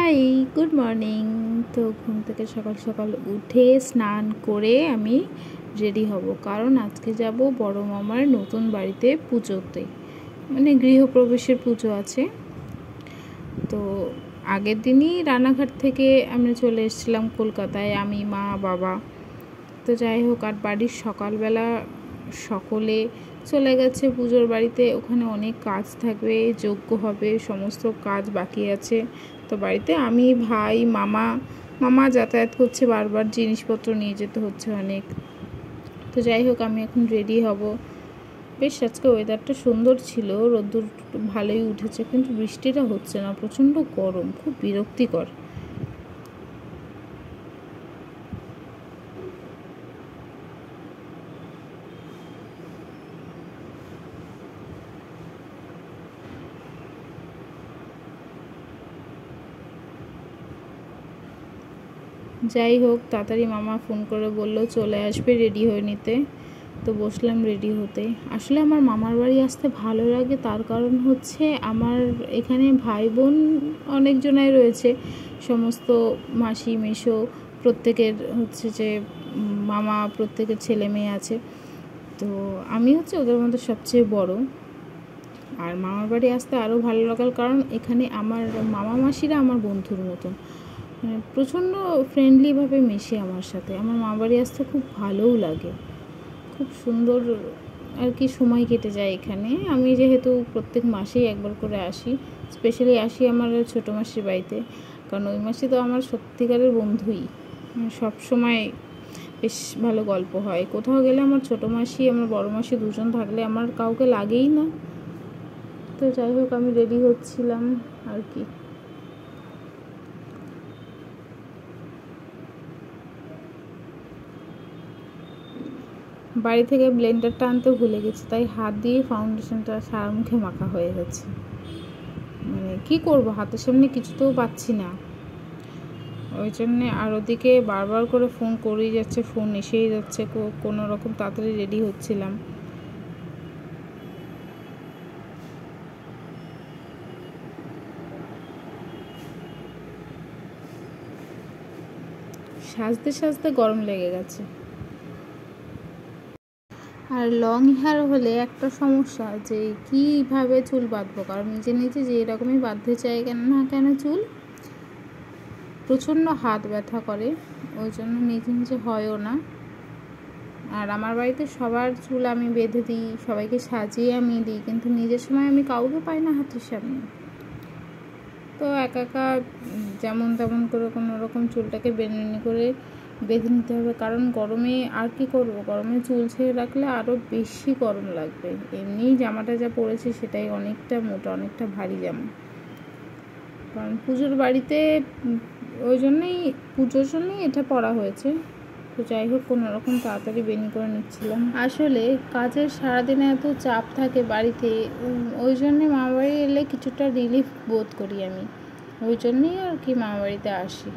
High, good morning. তো ঘুম থেকে সকাল সকাল উঠে স্নান করে আমি রেডি হব, কারণ আজকে যাব বড় মামার নতুন বাড়িতে পুজোতে, মানে গৃহপ্রবেশের পুজো আছে। তো আগের দিনই রানাঘাট থেকে আমরা চলে এসেছিলাম কলকাতায়, আমি, মা, বাবা। তো যাই হোক, আর বাড়ির সকালবেলা সকলে চলে গেছে পুজোর বাড়িতে। ওখানে অনেক কাজ থাকবে, যজ্ঞ হবে, সমস্ত কাজ বাকি আছে। তো বাড়িতে আমি, ভাই, মামা যাতায়াত করছে, বারবার জিনিসপত্র নিয়ে যেতে হচ্ছে অনেক। তো যাই হোক, আমি এখন রেডি হব। বেশ আজকে ওয়েদারটা সুন্দর ছিল, রোদ্দুর ভালোই উঠেছে, কিন্তু বৃষ্টিটা হচ্ছে না, প্রচণ্ড গরম, খুব বিরক্তিকর। যাই হোক, তাড়াতাড়ি মামা ফোন করে বললো চলে আসবে রেডি হয়ে নিতে। তো বসলাম রেডি হতে। আসলে আমার মামার বাড়ি আসতে ভালো লাগে, তার কারণ হচ্ছে আমার এখানে ভাই বোন অনেকজনাই রয়েছে, সমস্ত মাসি মেসো প্রত্যেকের হচ্ছে যে মামা, প্রত্যেকের ছেলে মেয়ে আছে। তো আমি হচ্ছে ওদের মধ্যে সবচেয়ে বড়। আর মামার বাড়ি আসতে আরও ভালো লাগার কারণ এখানে আমার মামা মাসিরা আমার বন্ধুর মতন, প্রচণ্ড ফ্রেন্ডলিভাবে মেশে আমার সাথে। আমার মা বাড়ি আসতে খুব ভালোও লাগে, খুব সুন্দর আর কি সময় কেটে যায় এখানে। আমি যেহেতু প্রত্যেক মাসেই একবার করে আসি, স্পেশালি আসি আমার ছোটো মাসির বাড়িতে, কারণ ওই মাসে তো আমার সত্যিকারের বন্ধুই, সব সময় বেশ ভালো গল্প হয়। কোথাও গেলে আমার ছোটো মাসি, আমার বড় মাসি দুজন থাকলে আমার কাউকে লাগেই না। তো যাই হোক, আমি রেডি হচ্ছিলাম আর কি। বাড়ি থেকে ব্লেন্ডারটা আনতে ভুলে গেছি, তাই হাত দিয়ে ফাউন্ডেশনটা সারা মুখে মাখা হয়ে গেছে। মানে কী করবো, হাতের সামনে কিছু তো পাচ্ছি না, ওই জন্যে। আর ওদিকে বারবার করে ফোন করেই যাচ্ছে, ফোন এসেই যাচ্ছে, কোনো রকম তাড়াতাড়ি রেডি হচ্ছিলাম। সাজতে সাজতে গরম লেগে গেছে। আর লং হেয়ার হলে একটা সমস্যা, যে কীভাবে চুল বাঁধবো, কারণ নিজে নিজে যে এরকমই বাঁধতে চাই কেন চুল প্রচণ্ড হাত ব্যথা করে, ওই জন্য নিজে নিজে হয়ও না। আর আমার বাড়িতে সবার চুল আমি বেঁধে দিই, সবাইকে সাজিয়ে আমি দিই, কিন্তু নিজের সময় আমি কাউকে পাই না হাতের সামনে। তো একা যেমন তেমন করে কোনো রকম চুলটাকে বেনুনি করে বেঁধে নিতে হবে, কারণ গরমে আর কি করব, গরমে চুল ছেড়ে রাখলে আরও বেশি গরম লাগবে। এমনিই জামাটা যা পরেছি সেটাই অনেকটা মোটা, অনেকটা ভারী জামা, কারণ পুজোর বাড়িতে, ওই জন্যই পুজোর জন্যই এটা পরা হয়েছে। তো যাই হোক, কোনো রকম তাড়াতাড়ি বেনি করে নিচ্ছিলাম। আসলে কাজের সারাদিনে এত চাপ থাকে বাড়িতে, ওই জন্যে মামাবাড়ি এলে কিছুটা রিলিফ বোধ করি আমি, ওই জন্যই আর কি মামাবাড়িতে আসি।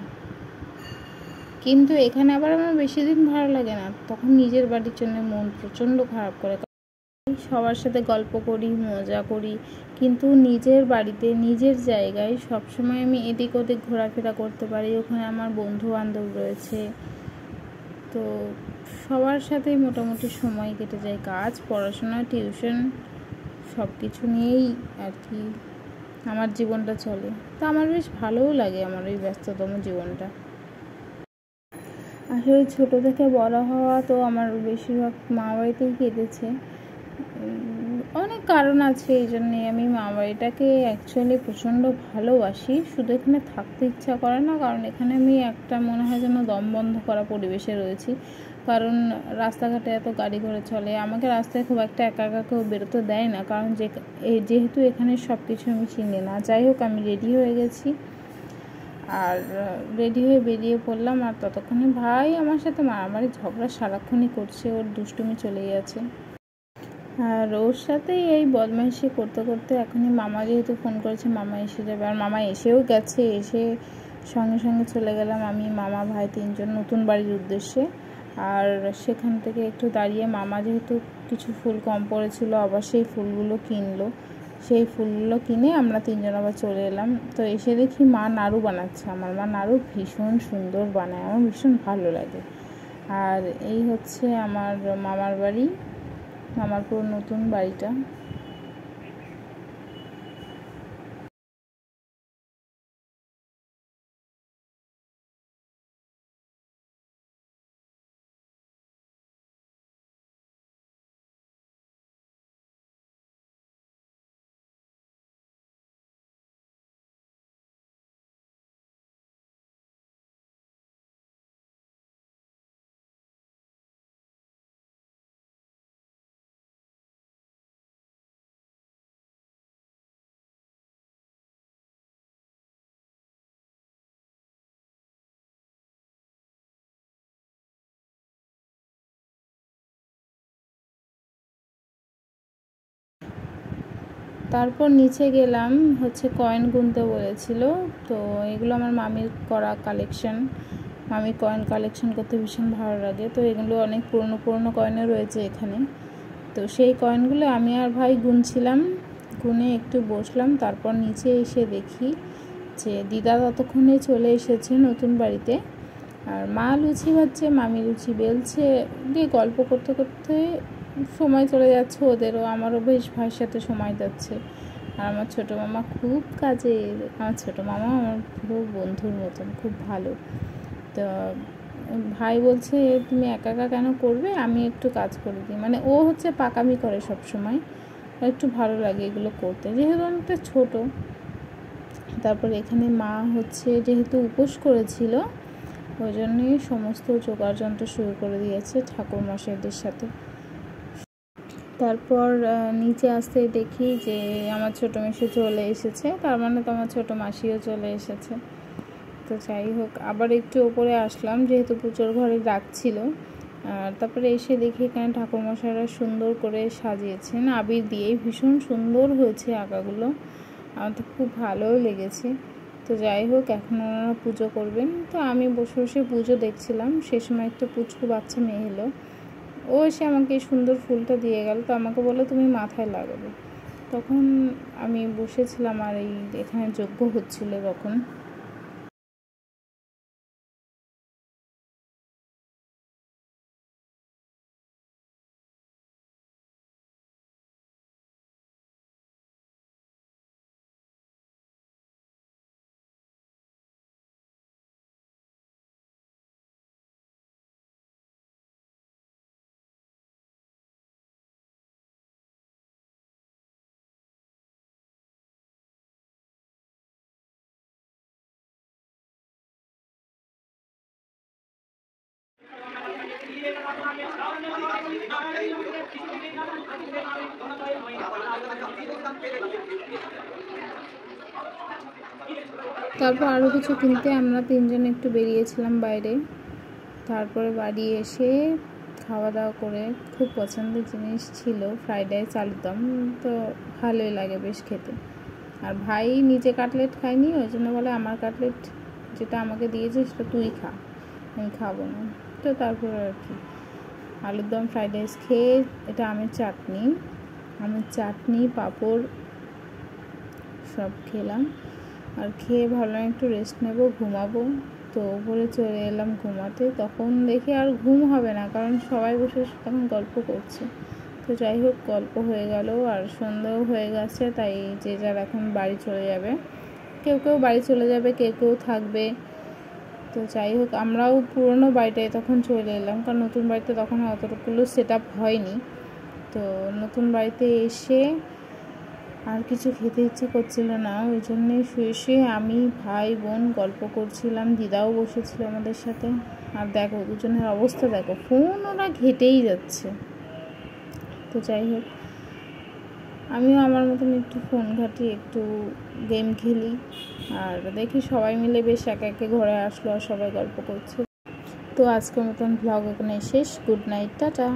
কিন্তু এখানে আবার আমার বেশি দিন ভালো লাগে না, তখন নিজের বাড়ির জন্য মন প্রচণ্ড খারাপ করে। সবার সাথে গল্প করি, মজা করি, কিন্তু নিজের বাড়িতে, নিজের জায়গায় সবসময় আমি এদিক ওদিক ঘোরাফেরা করতে পারি। ওখানে আমার বন্ধু বান্ধব রয়েছে, তো সবার সাথেই মোটামুটি সময় কেটে যায়। কাজ, পড়াশোনা, টিউশন সব কিছু নিয়েই আর কি আমার জীবনটা চলে। তো আমার বেশ ভালোও লাগে আমার এই ব্যস্ততম জীবনটা। আসলে ছোটো থেকে বড় হওয়া তো আমার বেশিরভাগ মা বাড়িতেই কেটেছে। অনেক কারণ আছে, এই জন্যে আমি মা বাড়িটাকে অ্যাকচুয়ালি প্রচণ্ড ভালোবাসি। শুধু এখানে থাকতে ইচ্ছা করে না, কারণ এখানে আমি একটা মনে হয় যেন দম বন্ধ করা পরিবেশে রয়েছি, কারণ রাস্তাঘাটে এত গাড়ি ঘোড়া চলে, আমাকে রাস্তায় খুব একটা একা একা কেউ বেরোতে দেয় না, কারণ যেহেতু এখানে সব কিছু আমি চিনি না। যাই হোক, আমি রেডি হয়ে গেছি, আর রেডি হয়ে বেরিয়ে পড়লাম। আর ততক্ষণে ভাই আমার সাথে মারামারি ঝগড়া সারাক্ষণই করছে, ওর দুষ্টুমি চলেই আছে। আর ওর সাথেই এই বদমাইশি করতে করতে এখনই মামা যেহেতু ফোন করেছে, মামা এসে যাবে, আর মামা এসেও গেছে। এসে সঙ্গে সঙ্গে চলে গেলাম আমি, মামা, ভাই তিনজন নতুন বাড়ির উদ্দেশ্যে। আর সেখান থেকে একটু দাঁড়িয়ে মামা যেহেতু কিছু ফুল কম পড়েছিল, আবার সেই ফুলগুলো কিনলো, সেই ফুলগুলো কিনে আমরা তিনজন আবার চলে এলাম। তো এসে দেখি মা নাড়ু বানাচ্ছে। আমার মা নাড়ু ভীষণ সুন্দর বানায়, আমার ভীষণ ভালো লাগে। আর এই হচ্ছে আমার মামার বাড়ি, আমার পুরো নতুন বাড়িটা। তারপর নিচে গেলাম, হচ্ছে কয়েন গুনতে বলেছিল। তো এগুলো আমার মামির করা কালেকশন। মামি কয়েন কালেকশন করতে ভীষণ ভালো লাগে। তো এগুলো অনেক পুরনো পুরনো কয়েনও রয়েছে এখানে। তো সেই কয়েনগুলো আমি আর ভাই গুনছিলাম, গুনে একটু বসলাম। তারপর নিচে এসে দেখি যে দিদা ততক্ষণে চলে এসেছে নতুন বাড়িতে। আর মা লুচি ভাজছে, মামি লুচি বেলছে, দিয়ে গল্প করতে করতে সময় চলে যাচ্ছে ওদেরও, আমারও বেশ ভাইয়ের সাথে সময় যাচ্ছে। আর আমার ছোটো মামা খুব কাজের, আমার ছোটো মামা আমার পুরো বন্ধুর মতন, খুব ভালো। তো ভাই বলছে তুমি একা একা কেন করবে, আমি একটু কাজ করে দিই। মানে ও হচ্ছে পাকামি করে সব সময়, একটু ভালো লাগে এগুলো করতে, যেহেতু অনেকটা ছোটো। তারপর এখানে মা হচ্ছে যেহেতু উপোস করেছিল, ওই জন্যই সমস্ত জোগাড় যন্ত্র শুরু করে দিয়েছে ঠাকুরমশাইদের সাথে। তারপর নিচে আসতে দেখি যে আমার ছোটো মেশো চলে এসেছে, তার মানে তো আমার ছোটো মাসিও চলে এসেছে। তো যাই হোক, আবার একটু ওপরে আসলাম যেহেতু পুজোর ঘরে ডাকছিল। তারপরে এসে দেখি এখানে ঠাকুরমশাইরা সুন্দর করে সাজিয়েছেন আবির দিয়েই, ভীষণ সুন্দর হয়েছে আঁকাগুলো, আমার তো খুব ভালোও লেগেছে। তো যাই হোক, এখন ওনারা পুজো করবেন। তো আমি বসে বসে পুজো দেখছিলাম। সে সময় একটা পুচকু বাচ্চা মেয়ে এলো, ও এসে আমাকে এই সুন্দর ফুলটা দিয়ে গেল। তো আমাকে বললো তুমি মাথায় লাগাবে। তখন আমি বসেছিলাম আর এই এখানে যজ্ঞ হচ্ছিল তখন। তারপর আরও কিছু কিনতে আমরা তিনজন একটু বেরিয়েছিলাম বাইরে। তারপরে বাড়ি এসে খাওয়া দাওয়া করে, খুব পছন্দের জিনিস ছিল ফ্রাইড রাইস আলুর দম, তো ভালোই লাগে বেশ খেতে। আর ভাই নিজে কাটলেট খায়নি, ওই জন্য বলে আমার কাটলেট যেটা আমাকে দিয়েছে সেটা তুই খা, আমি খাবো না। তো তারপরে আর কি আলুর দম ফ্রাইড রাইস খেয়ে, এটা আমের চাটনি পাঁপড় সব খেলাম। আর খেয়ে ভাবলাম একটু রেস্ট নেব, ঘুমাবো। তো উপরে চলে এলাম ঘুমাতে। তখন দেখি আর ঘুম হবে না, কারণ সবাই বসে তখন গল্প করছে। তো যাই হোক, গল্প হয়ে গেল আর সন্ধ্যাও হয়ে গেছে। তাই যে যার এখন বাড়ি চলে যাবে, কেউ কেউ বাড়ি চলে যাবে, কেউ কেউ থাকবে। তো যাই হোক, আমরাও পুরনো বাড়িটায় তখন চলে এলাম, কারণ নতুন বাড়িতে তখন অতটুকুলো সেট আপ হয়নি। তো নতুন বাড়িতে এসে আর কিছু খেতে ইচ্ছে করছিল না, ওই জন্যে শুয়ে শুয়ে আমি ভাই বোন গল্প করছিলাম, দিদাও বসেছিল আমাদের সাথে। আর দেখো দুজনের অবস্থা দেখো, ফোন ওরা ঘেটেই যাচ্ছে। তো যাই হোক, আমিও আমার মতন একটু ফোন ঘাঁটি, একটু গেম খেলি। আর দেখি সবাই মিলে বেশ একে একে ঘরে আসলো আর সবাই গল্প করছে। তো আজকের মতন ব্লগ এখানে শেষ। Good night, tata.